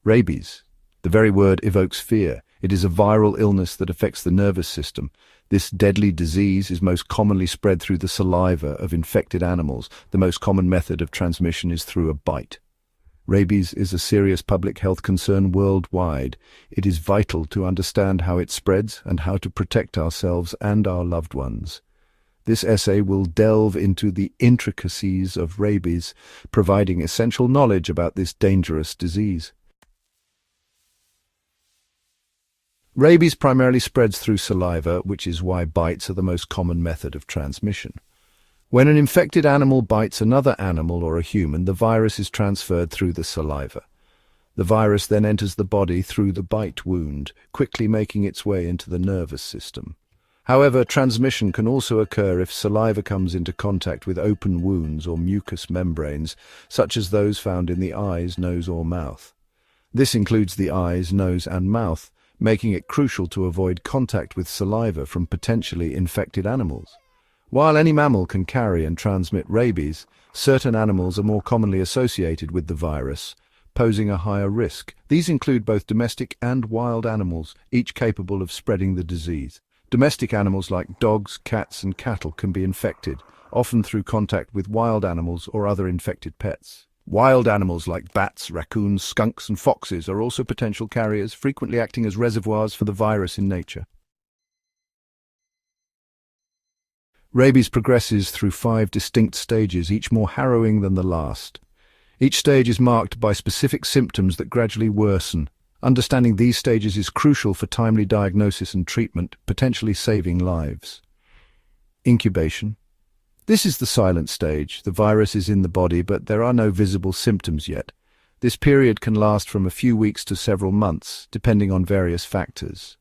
Rabies. The very word evokes fear. It is a viral illness that affects the nervous system. This deadly disease is most commonly spread through the saliva of infected animals. The most common method of transmission is through a bite. Rabies is a serious public health concern worldwide. It is vital to understand how it spreads and how to protect ourselves and our loved ones. This essay will delve into the intricacies of rabies, providing essential knowledge about this dangerous disease. Rabies primarily spreads through saliva, which is why bites are the most common method of transmission. When an infected animal bites another animal or a human, the virus is transferred through the saliva. The virus then enters the body through the bite wound, quickly making its way into the nervous system. However, transmission can also occur if saliva comes into contact with open wounds or mucous membranes, such as those found in the eyes, nose or mouth. This includes the eyes, nose and mouth, making it crucial to avoid contact with saliva from potentially infected animals. While any mammal can carry and transmit rabies, certain animals are more commonly associated with the virus, posing a higher risk. These include both domestic and wild animals, each capable of spreading the disease. Domestic animals like dogs, cats, and cattle can be infected, often through contact with wild animals or other infected pets. Wild animals like bats, raccoons, skunks, and foxes are also potential carriers, frequently acting as reservoirs for the virus in nature. Rabies progresses through 5 distinct stages, each more harrowing than the last. Each stage is marked by specific symptoms that gradually worsen. Understanding these stages is crucial for timely diagnosis and treatment, potentially saving lives. Incubation. This is the silent stage. The virus is in the body, but there are no visible symptoms yet. This period can last from a few weeks to several months, depending on various factors.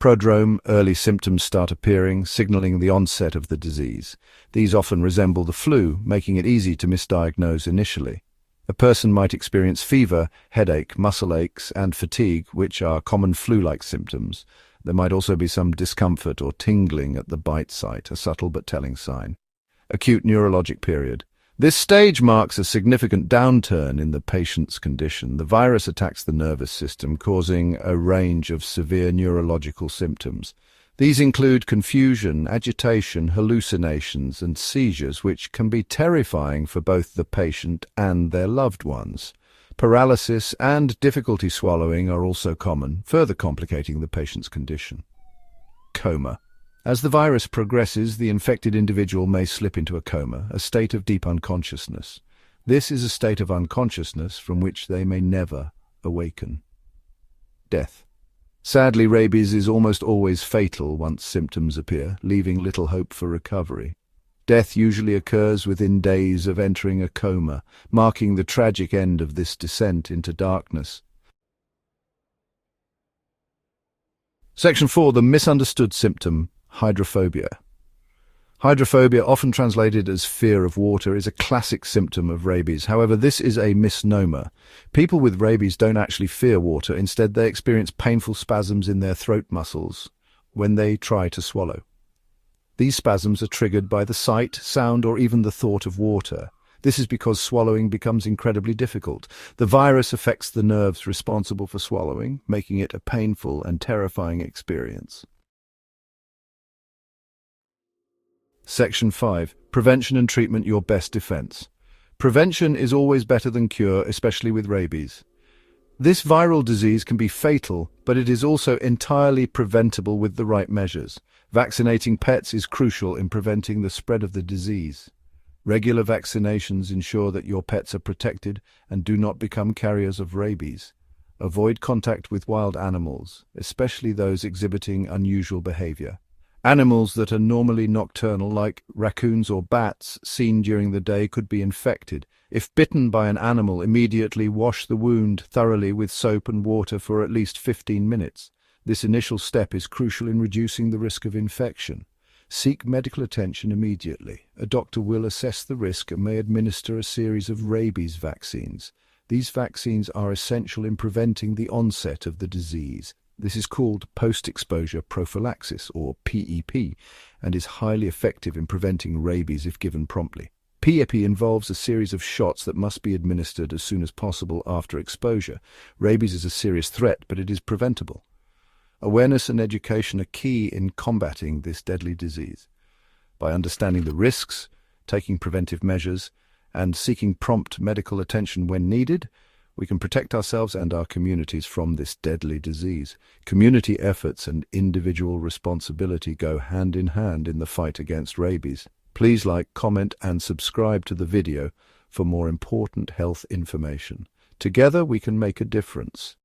Prodrome, early symptoms start appearing, signaling the onset of the disease. These often resemble the flu, making it easy to misdiagnose initially. A person might experience fever, headache, muscle aches, and fatigue, which are common flu-like symptoms. There might also be some discomfort or tingling at the bite site, a subtle but telling sign. Acute neurologic period. This stage marks a significant downturn in the patient's condition. The virus attacks the nervous system, causing a range of severe neurological symptoms. These include confusion, agitation, hallucinations, and seizures, which can be terrifying for both the patient and their loved ones. Paralysis and difficulty swallowing are also common, further complicating the patient's condition. Coma. As the virus progresses, the infected individual may slip into a coma, a state of deep unconsciousness. This is a state of unconsciousness from which they may never awaken. Death. Sadly, rabies is almost always fatal once symptoms appear, leaving little hope for recovery. Death usually occurs within days of entering a coma, marking the tragic end of this descent into darkness. Section 4. The misunderstood symptom, hydrophobia. Hydrophobia, often translated as fear of water, is a classic symptom of rabies. However, this is a misnomer. People with rabies don't actually fear water. Instead, they experience painful spasms in their throat muscles when they try to swallow. These spasms are triggered by the sight, sound, or even the thought of water. This is because swallowing becomes incredibly difficult. The virus affects the nerves responsible for swallowing, making it a painful and terrifying experience. Section 5. Prevention and treatment, your best defense. Prevention is always better than cure, especially with rabies. This viral disease can be fatal, but it is also entirely preventable with the right measures. Vaccinating pets is crucial in preventing the spread of the disease. Regular vaccinations ensure that your pets are protected and do not become carriers of rabies. Avoid contact with wild animals, especially those exhibiting unusual behavior. Animals that are normally nocturnal, like raccoons or bats, seen during the day, could be infected. If bitten by an animal, immediately wash the wound thoroughly with soap and water for at least 15 minutes. This initial step is crucial in reducing the risk of infection. Seek medical attention immediately. A doctor will assess the risk and may administer a series of rabies vaccines. These vaccines are essential in preventing the onset of the disease. This is called post-exposure prophylaxis, or PEP, and is highly effective in preventing rabies if given promptly. PEPI involves a series of shots that must be administered as soon as possible after exposure. Rabies is a serious threat, but it is preventable. Awareness and education are key in combating this deadly disease. By understanding the risks, taking preventive measures, and seeking prompt medical attention when needed, we can protect ourselves and our communities from this deadly disease. Community efforts and individual responsibility go hand in hand in the fight against rabies. Please like, comment, and subscribe to the video for more important health information. Together we can make a difference.